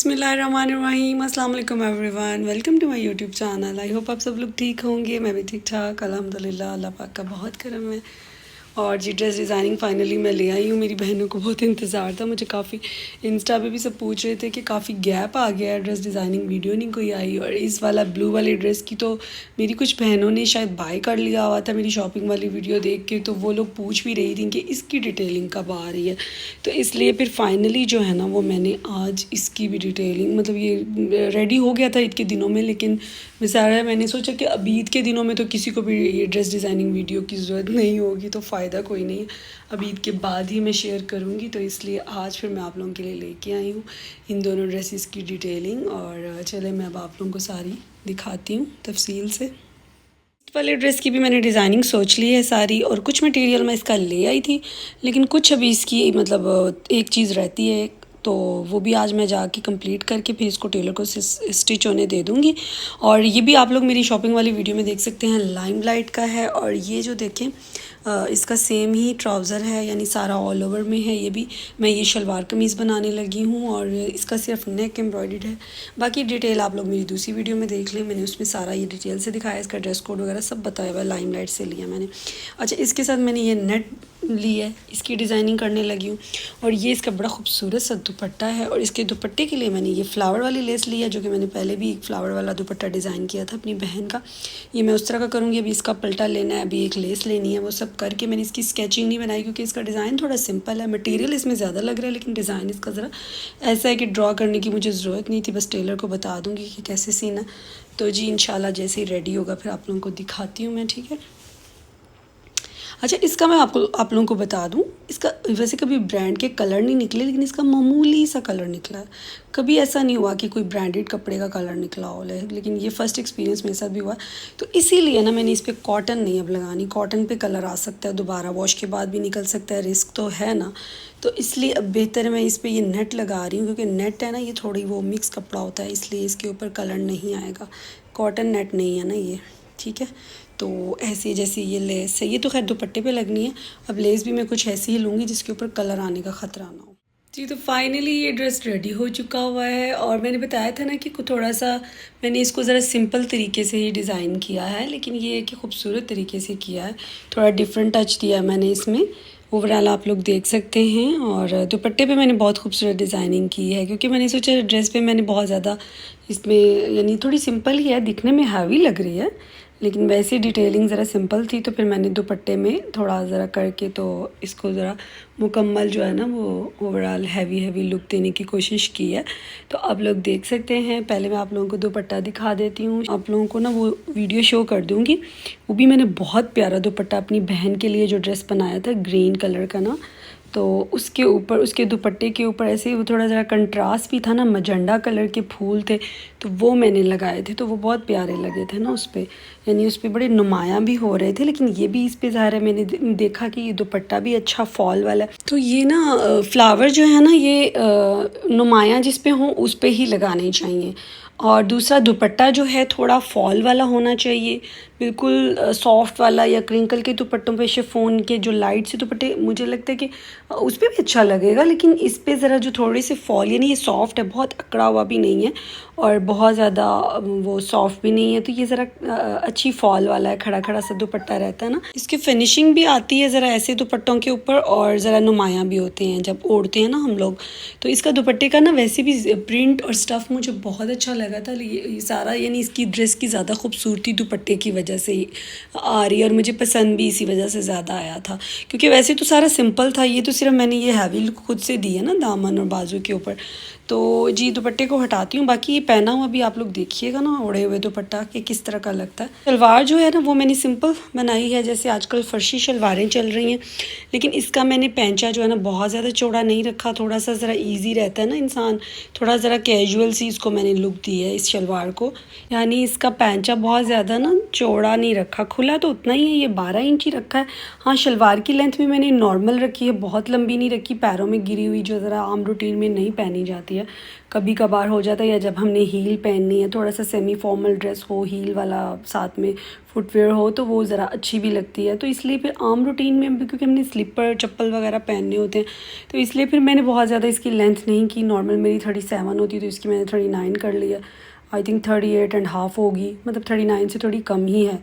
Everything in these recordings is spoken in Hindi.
बिस्मिल्लाहिर्रहमानिर्रहीम अस्सलाम वालेकुम everyone, welcome to my YouTube channel. I hope आप सब लोग ठीक होंगे। मैं भी ठीक ठाक अल्हम्दुलिल्लाह, अल्लाह पाक का बहुत करम है। और जी ड्रेस डिज़ाइनिंग फ़ाइनली मैं ले आई हूँ। मेरी बहनों को बहुत इंतज़ार था। मुझे काफ़ी इंस्टा पे भी सब पूछ रहे थे कि काफ़ी गैप आ गया है, ड्रेस डिज़ाइनिंग वीडियो नहीं कोई आई। और इस वाला ब्लू वाले ड्रेस की तो मेरी कुछ बहनों ने शायद बाय कर लिया हुआ था मेरी शॉपिंग वाली वीडियो देख के, तो वो लोग पूछ भी रही थी कि इसकी डिटेलिंग कब आ रही है। तो इसलिए फिर फाइनली जो है ना वो मैंने आज इसकी भी डिटेलिंग, मतलब ये रेडी हो गया था ईद के दिनों में, लेकिन बेचारा मैंने सोचा कि अब ईद के दिनों में तो किसी को भी ये ड्रेस डिज़ाइनिंग वीडियो की ज़रूरत नहीं होगी, तो फ़ायदा कोई नहीं है। अब ईद के बाद ही मैं शेयर करूँगी, तो इसलिए आज फिर मैं आप लोगों के लिए लेके आई हूँ इन दोनों ड्रेसेस की डिटेलिंग। और चले मैं अब आप लोगों को सारी दिखाती हूँ तफसील से। वाले ड्रेस की भी मैंने डिज़ाइनिंग सोच ली है सारी, और कुछ मटेरियल मैं इसका ले आई थी, लेकिन कुछ अभी इसकी मतलब एक चीज़ रहती है, तो वो भी आज मैं जाके कंप्लीट करके फिर इसको टेलर को स्टिच होने दे दूँगी। और ये भी आप लोग मेरी शॉपिंग वाली वीडियो में देख सकते हैं, लाइमलाइट का है। और ये जो देखें इसका सेम ही ट्राउज़र है, यानी सारा ऑल ओवर में है। ये भी मैं ये शलवार कमीज़ बनाने लगी हूँ, और इसका सिर्फ नेक एम्ब्रॉयडर्ड है। बाकी डिटेल आप लोग मेरी दूसरी वीडियो में देख लें, मैंने उसमें सारा ये डिटेल से दिखाया, इसका ड्रेस कोड वगैरह सब बताया हुआ है, लाइमलाइट से लिया मैंने। अच्छा, इसके साथ मैंने ये नेट ली है, इसकी डिज़ाइनिंग करने लगी हूँ। और ये इसका बड़ा खूबसूरत सा दुपट्टा है, और इसके दुपट्टे के लिए मैंने ये फ्लावर वाली लेस ली है, जो कि मैंने पहले भी एक फ्लावर वाला दुपट्टा डिज़ाइन किया था अपनी बहन का। ये मैं उस तरह का करूँगी। अभी इसका पल्टा लेना है, अभी एक लेस लेनी है, वो सब करके मैंने इसकी स्केचिंग नहीं बनाई, क्योंकि इसका डिज़ाइन थोड़ा सिंपल है। मटेरियल इसमें ज़्यादा लग रहा है, लेकिन डिज़ाइन इसका ज़रा ऐसा है कि ड्रॉ करने की मुझे ज़रूरत नहीं थी, बस टेलर को बता दूँगी कि कैसे सीना। तो जी इंशाल्लाह जैसे ही रेडी होगा फिर आप लोगों को दिखाती हूँ मैं, ठीक है। अच्छा, इसका मैं आप लोगों को बता दूं, इसका वैसे कभी ब्रांड के कलर नहीं निकले, लेकिन इसका मामूली सा कलर निकला है। कभी ऐसा नहीं हुआ कि कोई ब्रांडेड कपड़े का कलर निकला हो, लेकिन ये फ़र्स्ट एक्सपीरियंस मेरे साथ भी हुआ। तो इसीलिए ना मैंने इस पर कॉटन नहीं अब लगानी। कॉटन पे कलर आ सकता है, दोबारा वॉश के बाद भी निकल सकता है, रिस्क तो है ना। तो इसलिए अब बेहतर है मैं इस पर ये नेट लगा रही हूँ, क्योंकि नेट है ना ये थोड़ी वो मिक्स कपड़ा होता है, इसलिए इसके ऊपर कलर नहीं आएगा। कॉटन नेट नहीं है ना ये, ठीक है। तो ऐसे जैसे ये लेस है, ये तो खैर दुपट्टे पे लगनी है। अब लेस भी मैं कुछ ऐसी ही लूँगी जिसके ऊपर कलर आने का ख़तरा ना हो। जी, तो फाइनली ये ड्रेस रेडी हो चुका हुआ है। और मैंने बताया था ना कि थोड़ा सा मैंने इसको ज़रा सिंपल तरीके से ही डिज़ाइन किया है, लेकिन ये है कि खूबसूरत तरीके से किया है, थोड़ा डिफरेंट टच दिया है मैंने इसमें। ओवरऑल आप लोग देख सकते हैं। और दुपट्टे पे मैंने बहुत खूबसूरत डिज़ाइनिंग की है, क्योंकि मैंने सोचा ड्रेस पे मैंने बहुत ज़्यादा इसमें, यानी थोड़ी सिंपल ही है, दिखने में हैवी लग रही है, लेकिन वैसे डिटेलिंग ज़रा सिंपल थी, तो फिर मैंने दुपट्टे में थोड़ा ज़रा करके तो इसको ज़रा मुकम्मल जो है ना वो ओवरऑल हैवी लुक देने की कोशिश की है। तो आप लोग देख सकते हैं। पहले मैं आप लोगों को दुपट्टा दिखा देती हूँ, आप लोगों को ना वो वीडियो शो कर दूँगी। वो भी मैंने बहुत प्यारा दुपट्टा अपनी बहन के लिए जो ड्रेस बनाया था ग्रीन कलर का ना, तो उसके ऊपर, उसके दुपट्टे के ऊपर ऐसे वो थोड़ा ज़रा कंट्रास्ट भी था ना, मजेंडा कलर के फूल थे, तो वो मैंने लगाए थे, तो वो बहुत प्यारे लगे थे ना उस पर, यानी उस पर बड़े नुमायाँ भी हो रहे थे। लेकिन ये भी इस पर ज़ाहिर है मैंने देखा कि ये दुपट्टा भी अच्छा फॉल वाला है, तो ये ना फ्लावर जो है ना ये नुमायाँ जिस पे हों उस पर ही लगाने चाहिए। और दूसरा दुपट्टा जो है थोड़ा फॉल वाला होना चाहिए, बिल्कुल सॉफ्ट वाला, या क्रिंकल के दुपट्टों पे, शिफॉन के जो लाइट से दुपट्टे, मुझे लगता है कि उस पर भी अच्छा लगेगा, लेकिन इस पे ज़रा जो थोड़े से फॉल, यानी ये सॉफ्ट है, बहुत अकड़ा हुआ भी नहीं है और बहुत ज़्यादा वो सॉफ्ट भी नहीं है, तो ये ज़रा अच्छी फॉल वाला है, खड़ा खड़ा सा दुपट्टा रहता है ना। इसकी फिनिशिंग भी आती है ज़रा ऐसे दुपट्टों के ऊपर, और ज़रा नुमायाँ भी होते हैं जब ओढ़ते हैं ना हम लोग। तो इसका दुपट्टे का ना वैसे भी प्रिंट और स्टफ़ मुझे बहुत अच्छा लगा था। ये सारा, यानी इसकी ड्रेस की ज़्यादा खूबसूरती दुपट्टे की वजह से ही आ रही है, और मुझे पसंद भी इसी वजह से ज़्यादा आया था, क्योंकि वैसे तो सारा सिंपल था। ये तो सिर्फ मैंने ये हैवी लुक खुद से दी है ना दामन और बाजू के ऊपर। तो जी दुपट्टे को हटाती हूँ, बाकी ये पहना हुआ भी आप लोग देखिएगा ना ओढ़े हुए दुपट्टा कि किस तरह का लगता है। शलवार जो है ना वो मैंने सिंपल बनाई है, जैसे आजकल फर्शी शलवारें चल रही हैं, लेकिन इसका मैंने पैंचा जो है ना बहुत ज़्यादा चौड़ा नहीं रखा, थोड़ा सा ज़रा ईजी रहता है ना इंसान, थोड़ा ज़रा कैजुअल सी इसको मैंने लुक दी है इस शलवार को। यानी इसका पैंचा बहुत ज़्यादा ना चौड़ा नहीं रखा, खुला तो उतना ही है, ये 12 इंच ही रखा है। हाँ, शलवार की लेंथ भी मैंने नॉर्मल रखी है, बहुत लंबी नहीं रखी, पैरों में गिरी हुई, जो ज़रा आम रूटीन में नहीं पहनी जाती है है, कभी कभार हो जाता है, या जब हमने हील पहननी है, थोड़ा सा सेमी फॉर्मल ड्रेस हो, हील वाला साथ में फुटवेयर हो, तो वो ज़रा अच्छी भी लगती है। तो इसलिए फिर आम रूटीन में भी, क्योंकि हमने स्लीपर चप्पल वगैरह पहनने होते हैं, तो इसलिए फिर मैंने बहुत ज़्यादा इसकी लेंथ नहीं की। नॉर्मल मेरी 37 होती है, तो इसकी मैंने 39 कर लिया। आई थिंक 38.5 होगी, मतलब 39 से थोड़ी कम ही है।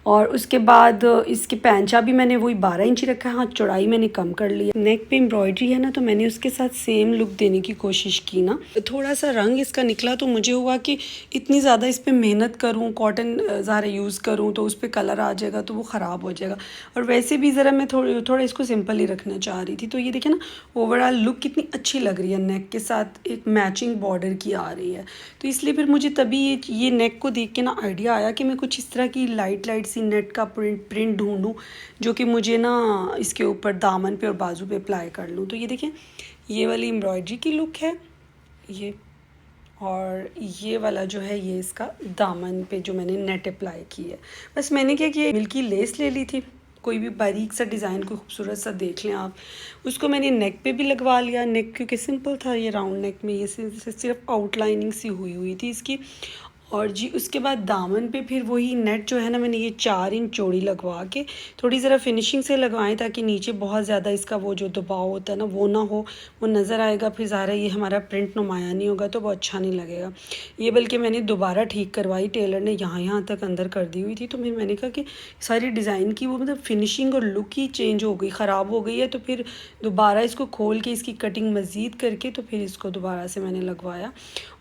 और उसके बाद इसके पैंचा भी मैंने वही 12 इंची रखा है। हाँ, चौड़ाई मैंने कम कर ली है। नेक पे एम्ब्रॉयडरी है ना, तो मैंने उसके साथ सेम लुक देने की कोशिश की ना। थोड़ा सा रंग इसका निकला तो मुझे हुआ कि इतनी ज़्यादा इस पर मेहनत करूँ, कॉटन ज़्यादा यूज़ करूँ तो उस पर कलर आ जाएगा, तो वो ख़राब हो जाएगा। और वैसे भी ज़रा मैं थोड़ा इसको सिंपल ही रखना चाह रही थी। तो ये देखिए ना, ओवरऑल लुक कितनी अच्छी लग रही है, नेक के साथ एक मैचिंग बॉर्डर की आ रही है। तो इसलिए फिर मुझे तभी ये नेक को देख के ना आइडिया आया कि मैं कुछ इस तरह की लाइट सी नेट का प्रिंट ढूंढूं, जो कि मुझे ना इसके ऊपर दामन पे और बाजू पे अप्लाई कर लूँ। तो ये देखें, ये वाली एम्ब्रॉयडरी की लुक है ये, और ये वाला जो है ये इसका दामन पे जो मैंने नेट अप्लाई की है। बस मैंने क्या किया, मिल्की लेस ले ली थी, कोई भी बारीक सा डिज़ाइन, कोई खूबसूरत सा देख लें आप, उसको मैंने नेक पे भी लगवा लिया। नेक क्योंकि सिंपल था, ये राउंड नेक में ये सिर्फ आउटलाइनिंग सी हुई थी इसकी। और जी उसके बाद दामन पे फिर वही नेट जो है ना, मैंने ये 4 इंच चौड़ी लगवा के थोड़ी ज़रा फिनिशिंग से लगवाएं, ताकि नीचे बहुत ज़्यादा इसका वो जो दबाव होता है ना वो ना हो, वो नज़र आएगा, फिर ज़ाहिर ये हमारा प्रिंट नुमाया नहीं होगा, तो वो अच्छा नहीं लगेगा ये। बल्कि मैंने दोबारा ठीक करवाई, टेलर ने यहाँ तक अंदर कर दी हुई थी। तो फिर मैंने कहा कि सारी डिज़ाइन की वो मतलब फिनिशिंग और लुक ही चेंज हो गई, ख़राब हो गई है। तो फिर दोबारा इसको खोल के इसकी कटिंग मज़ीद करके तो फिर इसको दोबारा से मैंने लगवाया।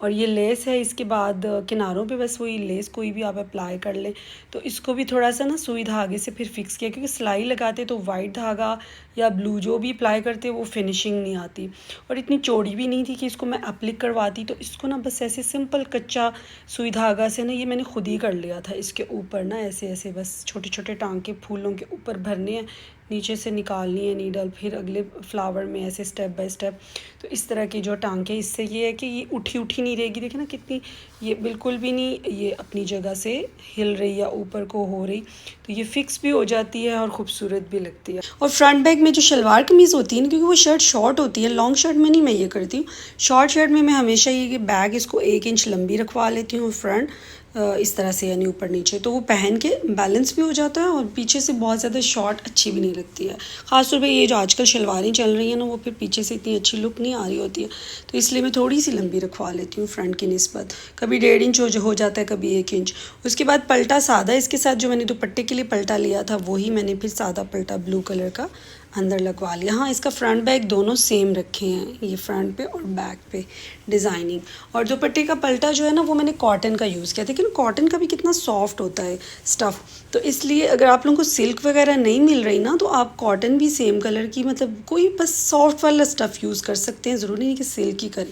और ये लेस है, इसके बाद किनारों पे बस वही लेस कोई भी आप अप्लाई कर लें। तो इसको भी थोड़ा सा ना सुई धागे से फिर फिक्स किया, क्योंकि सिलाई लगाते तो वाइट धागा या ब्लू जो भी अप्लाई करते वो फिनिशिंग नहीं आती। और इतनी चौड़ी भी नहीं थी कि इसको मैं एप्लिक करवाती, तो इसको ना बस ऐसे सिंपल कच्चा सुई धागा से ना ये मैंने खुद ही कर लिया था। इसके ऊपर ना ऐसे ऐसे बस छोटे छोटे टांके फूलों के ऊपर भरने हैं, नीचे से निकालनी है नीडल, फिर अगले फ्लावर में ऐसे स्टेप बाय स्टेप। तो इस तरह की जो टांके, इससे ये है कि ये उठी नहीं रहेगी। देखिए ना कितनी, ये बिल्कुल भी नहीं ये अपनी जगह से हिल रही या ऊपर को हो रही, तो ये फिक्स भी हो जाती है और ख़ूबसूरत भी लगती है। और फ्रंट बैक में जो शलवार कमीज़ होती है ना, क्योंकि वो शर्ट शॉर्ट होती है, लॉन्ग शर्ट में नहीं मैं ये करती हूँ। शॉर्ट शर्ट में मैं हमेशा ये बैग इसको 1 इंच लंबी रखवा लेती हूँ फ्रंट, इस तरह से, यानी ऊपर नीचे, तो वो पहन के बैलेंस भी हो जाता है और पीछे से बहुत ज़्यादा शॉर्ट अच्छी भी नहीं लगती है। ख़ासतौर पे ये जो आजकल शलवारें चल रही हैं ना, वो फिर पीछे से इतनी अच्छी लुक नहीं आ रही होती है, तो इसलिए मैं थोड़ी सी लंबी रखवा लेती हूँ फ्रंट की निस्बत। कभी 1.5 इंच हो जाता है, कभी 1 इंच। उसके बाद पल्टा सादा, इसके साथ जो मैंने दुपट्टे के लिए पल्टा लिया था वही मैंने फिर सादा पल्टा ब्लू कलर का अंदर लगवा लिया। हाँ, इसका फ्रंट बैक दोनों सेम रखे हैं, ये फ्रंट पे और बैक पे डिज़ाइनिंग। और दुपट्टे का पल्टा जो है ना, वो मैंने कॉटन का यूज़ किया, लेकिन कॉटन का भी कितना सॉफ्ट होता है स्टफ़, तो इसलिए अगर आप लोगों को सिल्क वगैरह नहीं मिल रही ना, तो आप कॉटन भी सेम कलर की, मतलब कोई बस सॉफ्ट वाला स्टफ़ यूज़ कर सकते हैं, ज़रूरी नहीं कि सिल्क ही करें।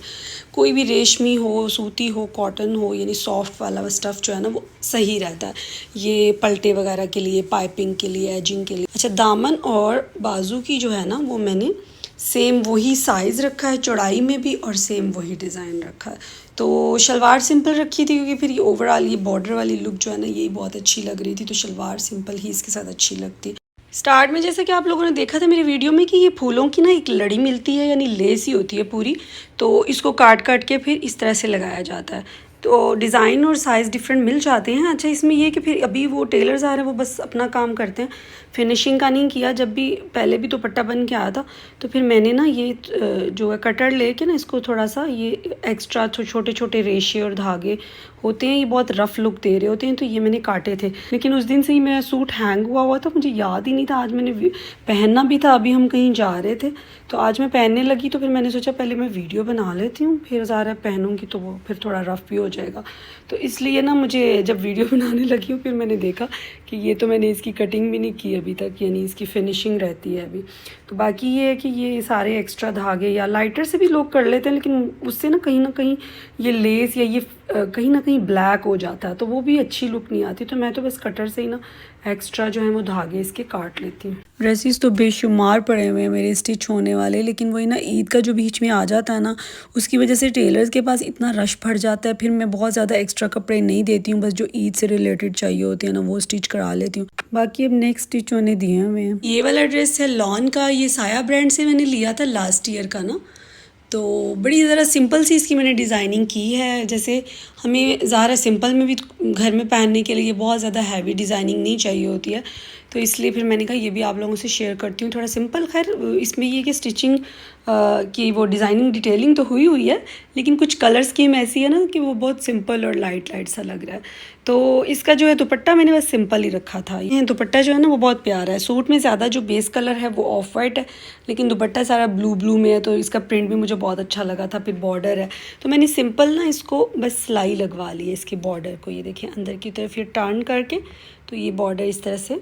कोई भी रेशमी हो, सूती हो, कॉटन हो, यानी सॉफ्ट वाला स्टफ़ जो है ना वो सही रहता है ये पल्टे वगैरह के लिए, पाइपिंग के लिए, एजिंग के लिए। अच्छा, दामन और बाजू की जो है ना, वो मैंने सेम वही साइज़ रखा है, चौड़ाई में भी, और सेम वही डिज़ाइन रखा है। तो शलवार सिंपल रखी थी, क्योंकि फिर ये ओवरऑल ये बॉर्डर वाली लुक जो है ना, यही बहुत अच्छी लग रही थी, तो शलवार सिंपल ही इसके साथ अच्छी लगती। स्टार्ट में जैसे कि आप लोगों ने देखा था मेरी वीडियो में कि ये फूलों की ना एक लड़ी मिलती है, यानी लेस ही होती है पूरी, तो इसको काट के फिर इस तरह से लगाया जाता है। तो डिज़ाइन और साइज़ डिफरेंट मिल जाते हैं। अच्छा, इसमें ये कि फिर अभी वो टेलर्स आ रहे हैं, वो बस अपना काम करते हैं, फिनिशिंग का नहीं किया। जब भी पहले भी दुपट्टा बन के आया था, तो फिर मैंने ना ये जो है कटर लेके ना, इसको थोड़ा सा ये एक्स्ट्रा छोटे छोटे रेशे और धागे होते हैं, ये बहुत रफ़ लुक दे रहे होते हैं, तो ये मैंने काटे थे। लेकिन उस दिन से ही मेरा सूट हैंग हुआ था, मुझे याद ही नहीं था, आज मैंने पहनना भी था, अभी हम कहीं जा रहे थे, तो आज मैं पहनने लगी, तो फिर मैंने सोचा पहले मैं वीडियो बना लेती हूँ, फिर ज़्यादा पहनूँगी तो वो फिर थोड़ा रफ़ भी हो जाएगा। तो इसलिए ना मुझे जब वीडियो बनाने लगी हूँ, फिर मैंने देखा कि ये तो मैंने इसकी कटिंग भी नहीं की अभी तक, यानी इसकी फिनिशिंग रहती है अभी। तो बाकी ये है कि ये सारे एक्स्ट्रा धागे या लाइटर से भी लोग कर लेते हैं, लेकिन उससे ना कहीं ये लेस या ये कहीं ना कहीं ब्लैक हो जाता है, तो वो भी अच्छी लुक नहीं आती। तो मैं तो बस कटर से ही ना एक्स्ट्रा जो है वो धागे इसके काट लेती हूँ। ड्रेसेस तो बेशुमार पड़े हुए हैं मेरे स्टिच होने वाले, लेकिन वही ना ईद का जो बीच में आ जाता है ना, उसकी वजह से टेलर्स के पास इतना रश भर जाता है, फिर मैं बहुत ज़्यादा एक्स्ट्रा कपड़े नहीं देती हूँ, बस जो ईद से रिलेटेड चाहिए होते हैं ना वो स्टिच करा लेती हूँ। बाकी अब नेक्स्ट स्टिच होने दिए हुए हैं। ये वाला ड्रेस है लॉन का, ये साया ब्रांड से मैंने लिया था लास्ट ईयर का ना, तो बड़ी ज़रा सिंपल सी इसकी मैंने डिज़ाइनिंग की है। जैसे हमें ज़्यादा सिंपल में भी घर में पहनने के लिए बहुत ज़्यादा हैवी डिज़ाइनिंग नहीं चाहिए होती है, तो इसलिए फिर मैंने कहा ये भी आप लोगों से शेयर करती हूँ थोड़ा सिंपल। खैर इसमें ये कि स्टिचिंग की वो डिज़ाइनिंग डिटेलिंग तो हुई है, लेकिन कुछ कलर स्कीम ऐसी है ना कि वो बहुत सिंपल और लाइट लाइट सा लग रहा है। तो इसका जो है दुपट्टा मैंने बस सिंपल ही रखा था। ये दुपट्टा जो है ना वो बहुत प्यारा है। सूट में ज़्यादा जो बेस कलर है वो ऑफ वाइट है, लेकिन दुपट्टा सारा ब्लू ब्लू में है, तो इसका प्रिंट भी मुझे बहुत अच्छा लगा था। फिर बॉर्डर है तो मैंने सिंपल ना इसको बस सिलाई लगवा ली है इसके बॉर्डर को। ये देखिए अंदर की तरफ ये टर्न करके, तो ये बॉर्डर इस तरह से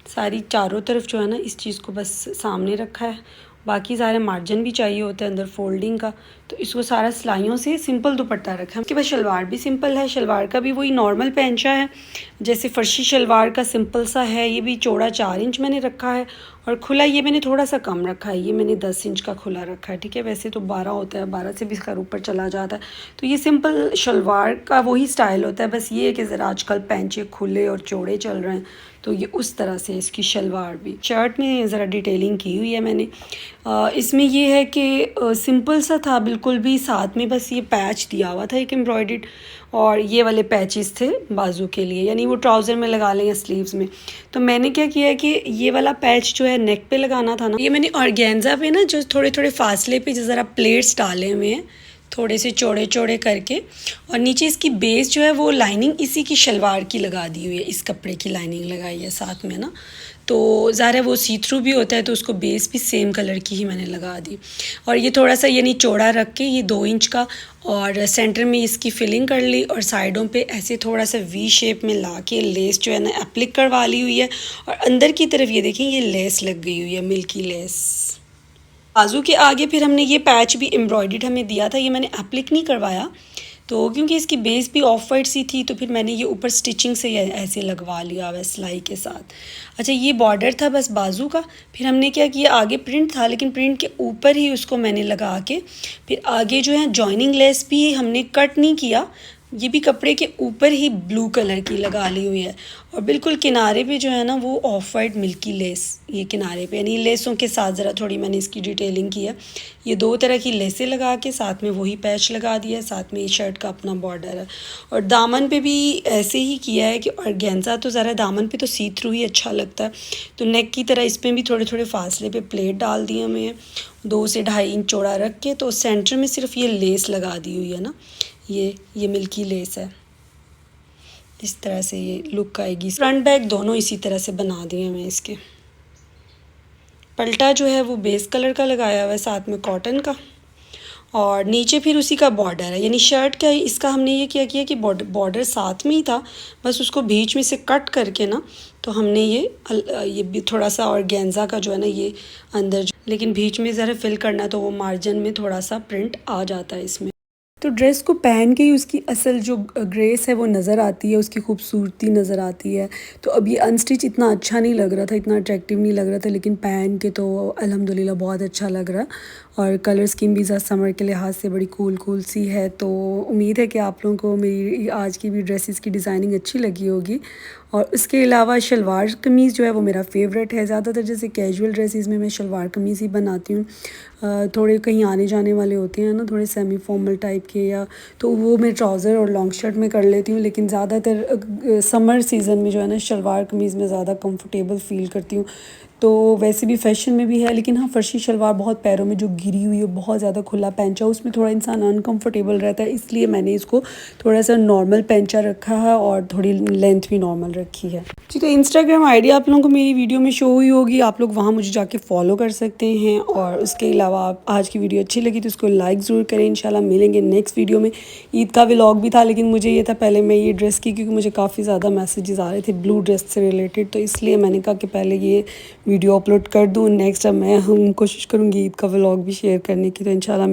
सारी चारों तरफ जो है ना इस चीज़ को बस सामने रखा है। बाकी सारे मार्जिन भी चाहिए होता है अंदर फोल्डिंग का, तो इसको सारा सिलाइयों से सिंपल दुपट्टा रखा है। उसके बाद शलवार भी सिंपल है। शलवार का भी वही नॉर्मल पैंचा है, जैसे फर्शी शलवार का सिंपल सा है। ये भी चौड़ा 4 इंच मैंने रखा है, और खुला ये मैंने थोड़ा सा कम रखा है। ये मैंने 10 इंच का खुला रखा है, ठीक है। वैसे तो 12 होता है, 12 से भी खैर ऊपर चला जाता है। तो ये सिंपल शलवार का वही स्टाइल होता है, बस ये है कि ज़रा आजकल पैंचे खुले और चौड़े चल रहे हैं, तो ये उस तरह से इसकी शलवार भी। शर्ट में ज़रा डिटेलिंग की हुई है मैंने। इसमें ये है कि सिंपल सा था बिल्कुल भी, साथ में बस ये पैच दिया हुआ था एक एम्ब्रॉयडर्ड, और ये वाले पैचेस थे बाजू के लिए, यानी वो ट्राउज़र में लगा लें या स्लीव्स में। तो मैंने क्या किया कि ये वाला पैच जो है नेक पे लगाना था ना, ये मैंने ऑर्गेन्जा पे ना जो थोड़े थोड़े फासले पे ज़रा प्लेट्स डाले हुए हैं थोड़े से चौड़े चौड़े करके, और नीचे इसकी बेस जो है वो लाइनिंग इसी की शलवार की लगा दी हुई है। इस कपड़े की लाइनिंग लगाई है साथ में ना, तो ज़ाहिर है वो सी थ्रू भी होता है, तो उसको बेस भी सेम कलर की ही मैंने लगा दी। और ये थोड़ा सा यानी चौड़ा रख के ये 2 इंच का, और सेंटर में इसकी फिलिंग कर ली, और साइडों पे ऐसे थोड़ा सा वी शेप में ला के लेस जो है ना एप्लिक करवा ली हुई है। और अंदर की तरफ ये देखें ये लेस लग गई हुई है, मिल्की लेस। बाजू के आगे फिर हमने ये पैच भी एम्ब्रॉयडर्ड हमें दिया था, ये मैंने एप्लिक नहीं करवाया, तो क्योंकि इसकी बेस भी ऑफ वाइट सी थी, तो फिर मैंने ये ऊपर स्टिचिंग से ऐसे लगवा लिया हुआ सिलाई के साथ। अच्छा ये बॉर्डर था बस बाजू का। फिर हमने क्या किया, आगे प्रिंट था लेकिन प्रिंट के ऊपर ही उसको मैंने लगा के, फिर आगे जो है जॉइनिंग लेस भी हमने कट नहीं किया, ये भी कपड़े के ऊपर ही ब्लू कलर की लगा ली हुई है। और बिल्कुल किनारे पे जो है ना वो ऑफ वाइट मिल्की लेस, ये किनारे पे यानी लेसों के साथ ज़रा थोड़ी मैंने इसकी डिटेलिंग की है। ये 2 तरह की लेसें लगा के साथ में वही पैच लगा दिया है, साथ में ये शर्ट का अपना बॉर्डर है। और दामन पे भी ऐसे ही किया है कि ऑर्गेन्जा तो ज़रा दामन पे तो सी थ्रू ही अच्छा लगता है, तो नेक की तरह इस पर भी थोड़े थोड़े फासले पे प्लेट डाल दिए हमें 2 से 2.5 इंच चौड़ा रख के। तो सेंटर में सिर्फ ये लेस लगा दी हुई है ना, ये मिल्की लेस है। इस तरह से ये लुक आएगी। फ्रंट बैक दोनों इसी तरह से बना दिए मैं इसके। पल्टा जो है वो बेस कलर का लगाया हुआ है साथ में कॉटन का, और नीचे फिर उसी का बॉर्डर है। यानी शर्ट का इसका हमने ये किया कि बॉर्डर साथ में ही था, बस उसको बीच में से कट करके ना, तो हमने ये भी थोड़ा सा ऑर्गेन्जा का जो है ना ये अंदर, लेकिन बीच में ज़रा फिल करना, तो वो मार्जिन में थोड़ा सा प्रिंट आ जाता है इसमें। तो ड्रेस को पहन के ही उसकी असल जो ग्रेस है वो नज़र आती है, उसकी खूबसूरती नज़र आती है। तो अब ये अनस्टिच इतना अच्छा नहीं लग रहा था, इतना अट्रैक्टिव नहीं लग रहा था, लेकिन पहन के तो अल्हम्दुलिल्लाह बहुत अच्छा लग रहा है। और कलर स्कीम भी समर के लिहाज से बड़ी कूल सी है। तो उम्मीद है कि आप लोगों को मेरी आज की भी ड्रेसेस की डिज़ाइनिंग अच्छी लगी होगी। और उसके अलावा शलवार कमीज़ जो है वो मेरा फेवरेट है। ज़्यादातर जैसे कैजुअल ड्रेसेस में मैं शलवार कमीज़ ही बनाती हूँ। थोड़े कहीं आने जाने वाले होते हैं ना, थोड़े सेमी फॉर्मल टाइप के, या तो वो मैं ट्राउज़र और लॉन्ग शर्ट में कर लेती हूँ। लेकिन ज़्यादातर समर सीज़न में जो है ना शलवार कमीज़ में ज़्यादा कंफर्टेबल फ़ील करती हूँ। तो वैसे भी फ़ैशन में भी है, लेकिन हाँ फर्शी शलवार बहुत पैरों में जो गिरी हुई है, बहुत ज़्यादा खुला पैंचा, उसमें थोड़ा इंसान अनकंफर्टेबल रहता है, इसलिए मैंने इसको थोड़ा सा नॉर्मल पैंचा रखा है और थोड़ी लेंथ भी नॉर्मल रखी है जी। तो इंस्टाग्राम आईडी आप लोगों को मेरी वीडियो में शो हुई होगी, आप लोग वहाँ मुझे जाके फॉलो कर सकते हैं। और उसके अलावा आप आज की वीडियो अच्छी लगी तो उसको लाइक ज़रूर करें। इंशाल्लाह मिलेंगे नेक्स्ट वीडियो में। ईद का व्लॉग भी था, लेकिन मुझे ये था पहले मैं ये ड्रेस की, क्योंकि मुझे काफ़ी ज़्यादा मैसेजेस आ रहे थे ब्लू ड्रेस से रिलेटेड, तो इसलिए मैंने कहा कि पहले ये वीडियो अपलोड कर दूँ। नेक्स्ट अब मैं कोशिश करूँगी ईद का व्लॉग भी शेयर करने की, तो इंशाल्लाह